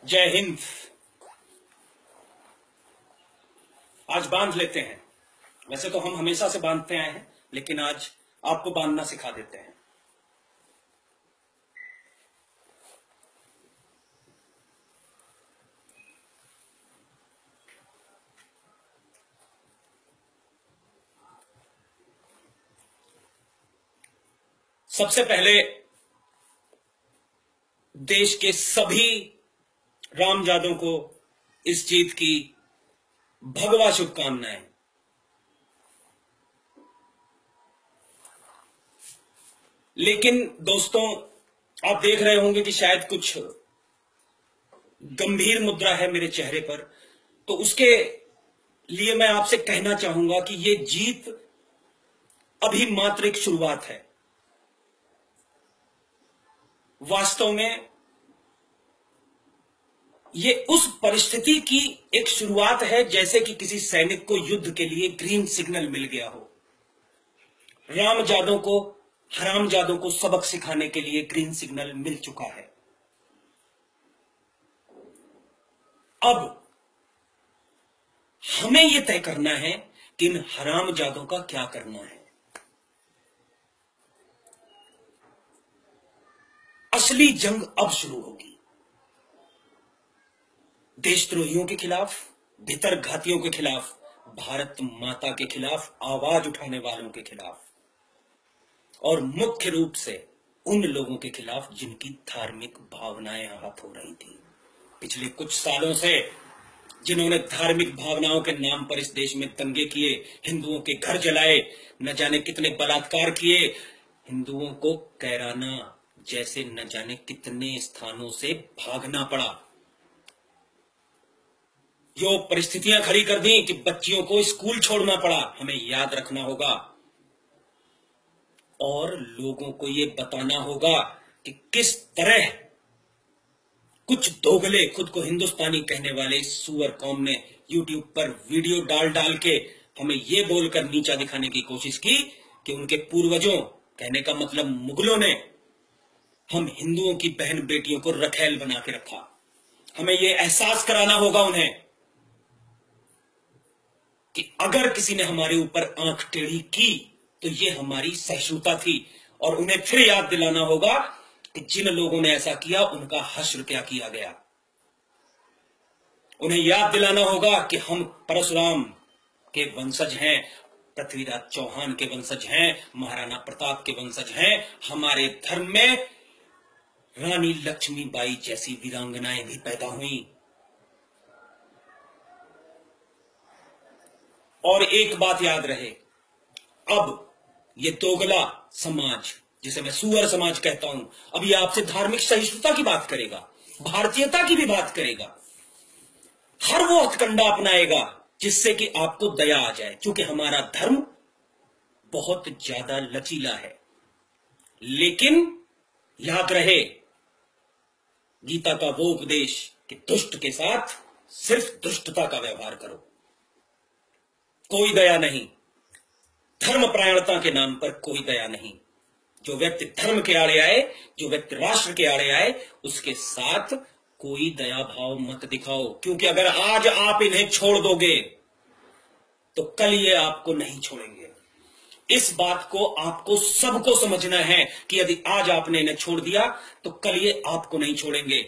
जय हिंद। आज बांध लेते हैं। वैसे तो हम हमेशा से बांधते आए हैं, लेकिन आज आपको बांधना सिखा देते हैं। सबसे पहले देश के सभी रामजादों को इस जीत की भगवा शुभकामनाएं। लेकिन दोस्तों, आप देख रहे होंगे कि शायद कुछ गंभीर मुद्रा है मेरे चेहरे पर, तो उसके लिए मैं आपसे कहना चाहूंगा कि ये जीत अभी मात्र एक शुरुआत है। वास्तव में ये उस परिस्थिति की एक शुरुआत है जैसे कि किसी सैनिक को युद्ध के लिए ग्रीन सिग्नल मिल गया हो। रामजादों को, हरामजादों को सबक सिखाने के लिए ग्रीन सिग्नल मिल चुका है। अब हमें यह तय करना है कि इन हरामजादों का क्या करना है। असली जंग अब शुरू होगी। देशद्रोहियों के खिलाफ, भीतर घातियों के खिलाफ, भारत माता के खिलाफ आवाज उठाने वालों के खिलाफ, और मुख्य रूप से उन लोगों के खिलाफ जिनकी धार्मिक भावनाएं आहत हो रही थी। पिछले कुछ सालों से जिन्होंने धार्मिक भावनाओं के नाम पर इस देश में दंगे किए, हिंदुओं के घर जलाए, न जाने कितने बलात्कार किए, हिंदुओं को कैराना जैसे न जाने कितने स्थानों से भागना पड़ा, जो परिस्थितियां खड़ी कर दी कि बच्चियों को स्कूल छोड़ना पड़ा, हमें याद रखना होगा और लोगों को यह बताना होगा कि किस तरह कुछ दोगले, खुद को हिंदुस्तानी कहने वाले सुअर कौम ने यूट्यूब पर वीडियो डाल डाल के हमें यह बोलकर नीचा दिखाने की कोशिश की कि उनके पूर्वजों, कहने का मतलब मुगलों ने, हम हिंदुओं की बहन बेटियों को रखैल बना के रखा। हमें यह एहसास कराना होगा उन्हें कि अगर किसी ने हमारे ऊपर आंख टेढ़ी की तो ये हमारी सहिष्णुता थी, और उन्हें फिर याद दिलाना होगा कि जिन लोगों ने ऐसा किया उनका हश्र क्या किया गया। उन्हें याद दिलाना होगा कि हम परशुराम के वंशज हैं, पृथ्वीराज चौहान के वंशज हैं, महाराणा प्रताप के वंशज हैं। हमारे धर्म में रानी लक्ष्मीबाई जैसी वीरांगनाएं भी पैदा हुई। और एक बात याद रहे, अब ये दोगला समाज, जिसे मैं सुअर समाज कहता हूं, अब ये आपसे धार्मिक सहिष्णुता की बात करेगा, भारतीयता की भी बात करेगा, हर वो हथकंडा अपनाएगा जिससे कि आपको दया आ जाए, क्योंकि हमारा धर्म बहुत ज्यादा लचीला है। लेकिन याद रहे गीता का वो उपदेश कि दुष्ट के साथ सिर्फ दुष्टता का व्यवहार करो, कोई दया नहीं, धर्मपरायणता के नाम पर कोई दया नहीं। जो व्यक्ति धर्म के आड़े आए, जो व्यक्ति राष्ट्र के आड़े आए, उसके साथ कोई दया भाव मत दिखाओ, क्योंकि अगर आज आप इन्हें छोड़ दोगे तो कल ये आपको नहीं छोड़ेंगे। इस बात को आपको सबको समझना है कि यदि आज आपने इन्हें छोड़ दिया तो कल ये आपको नहीं छोड़ेंगे।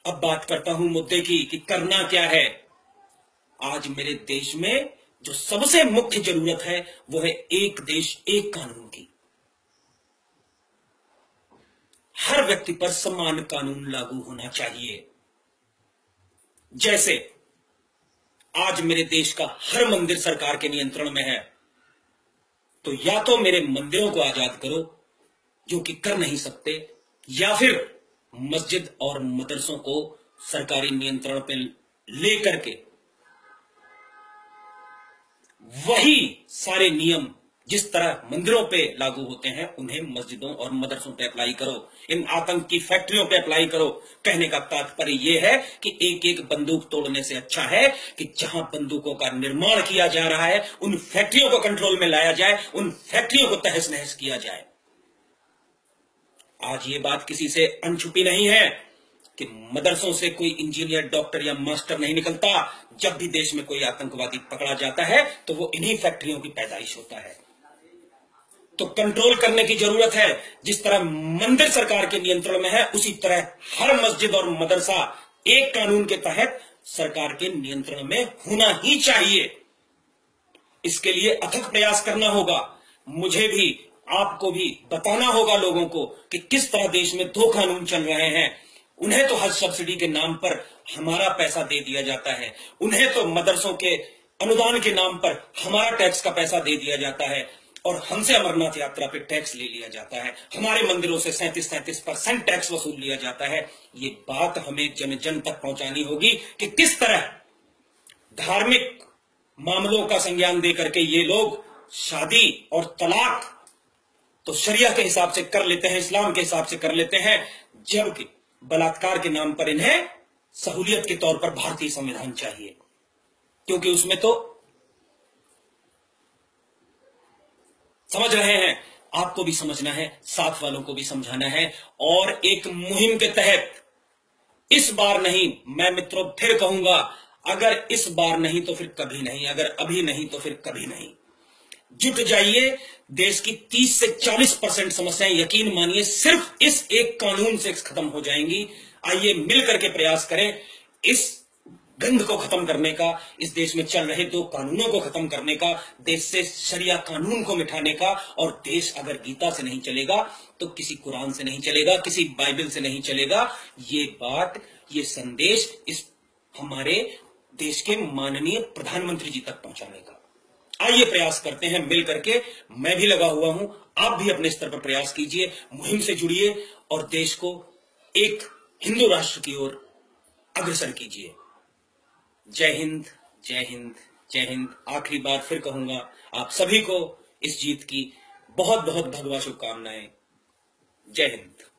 अब बात करता हूं मुद्दे की कि करना क्या है। आज मेरे देश में जो सबसे मुख्य जरूरत है वो है एक देश एक कानून की। हर व्यक्ति पर समान कानून लागू होना चाहिए। जैसे आज मेरे देश का हर मंदिर सरकार के नियंत्रण में है, तो या तो मेरे मंदिरों को आजाद करो, जो कि कर नहीं सकते, या फिर मस्जिद और मदरसों को सरकारी नियंत्रण पे लेकर के वही सारे नियम जिस तरह मंदिरों पे लागू होते हैं उन्हें मस्जिदों और मदरसों पे अप्लाई करो, इन आतंक की फैक्ट्रियों पे अप्लाई करो। कहने का तात्पर्य यह है कि एक एक बंदूक तोड़ने से अच्छा है कि जहां बंदूकों का निर्माण किया जा रहा है उन फैक्ट्रियों को कंट्रोल में लाया जाए, उन फैक्ट्रियों को तहस नहस किया जाए। आज ये बात किसी से अनछुपी नहीं है कि मदरसों से कोई इंजीनियर, डॉक्टर या मास्टर नहीं निकलता। जब भी देश में कोई आतंकवादी पकड़ा जाता है तो वो इन्हीं फैक्ट्रियों की पैदाइश होता है। तो कंट्रोल करने की जरूरत है। जिस तरह मंदिर सरकार के नियंत्रण में है, उसी तरह हर मस्जिद और मदरसा एक कानून के तहत सरकार के नियंत्रण में होना ही चाहिए। इसके लिए अथक प्रयास करना होगा। मुझे भी, आपको भी बताना होगा लोगों को कि किस तरह देश में दो कानून चल रहे हैं। उन्हें तो हज सब्सिडी के नाम पर हमारा पैसा दे दिया जाता है, उन्हें तो मदरसों के अनुदान के नाम पर हमारा टैक्स का पैसा दे दिया जाता है, और हमसे अमरनाथ यात्रा पे टैक्स ले लिया जाता है। हमारे मंदिरों से 37% टैक्स वसूल लिया जाता है। ये बात हमें जन जन तक पहुंचानी होगी कि किस तरह धार्मिक मामलों का संज्ञान दे करके ये लोग शादी और तलाक तो शरिया के हिसाब से कर लेते हैं, इस्लाम के हिसाब से कर लेते हैं, जबकि बलात्कार के नाम पर इन्हें सहूलियत के तौर पर भारतीय संविधान चाहिए, क्योंकि उसमें तो समझ रहे हैं, आपको भी समझना है, साथ वालों को भी समझाना है। और एक मुहिम के तहत इस बार नहीं, मैं मित्रों फिर कहूंगा, अगर इस बार नहीं तो फिर कभी नहीं, अगर अभी नहीं तो फिर कभी नहीं। जुट जाइए। देश की 30 से 40% समस्याएं यकीन मानिए सिर्फ इस एक कानून से खत्म हो जाएंगी। आइए मिलकर के प्रयास करें इस गंध को खत्म करने का, इस देश में चल रहे दो कानूनों को खत्म करने का, देश से शरिया कानून को मिटाने का। और देश अगर गीता से नहीं चलेगा तो किसी कुरान से नहीं चलेगा, किसी बाइबल से नहीं चलेगा। ये बात, ये संदेश इस हमारे देश के माननीय प्रधानमंत्री जी तक पहुंचाने का। आइए प्रयास करते हैं मिल करके। मैं भी लगा हुआ हूं, आप भी अपने स्तर पर प्रयास कीजिए, मुहिम से जुड़िए और देश को एक हिंदू राष्ट्र की ओर अग्रसर कीजिए। जय हिंद, जय हिंद, जय हिंद। आखिरी बार फिर कहूंगा, आप सभी को इस जीत की बहुत बहुत भगवा शुभकामनाएं। जय हिंद।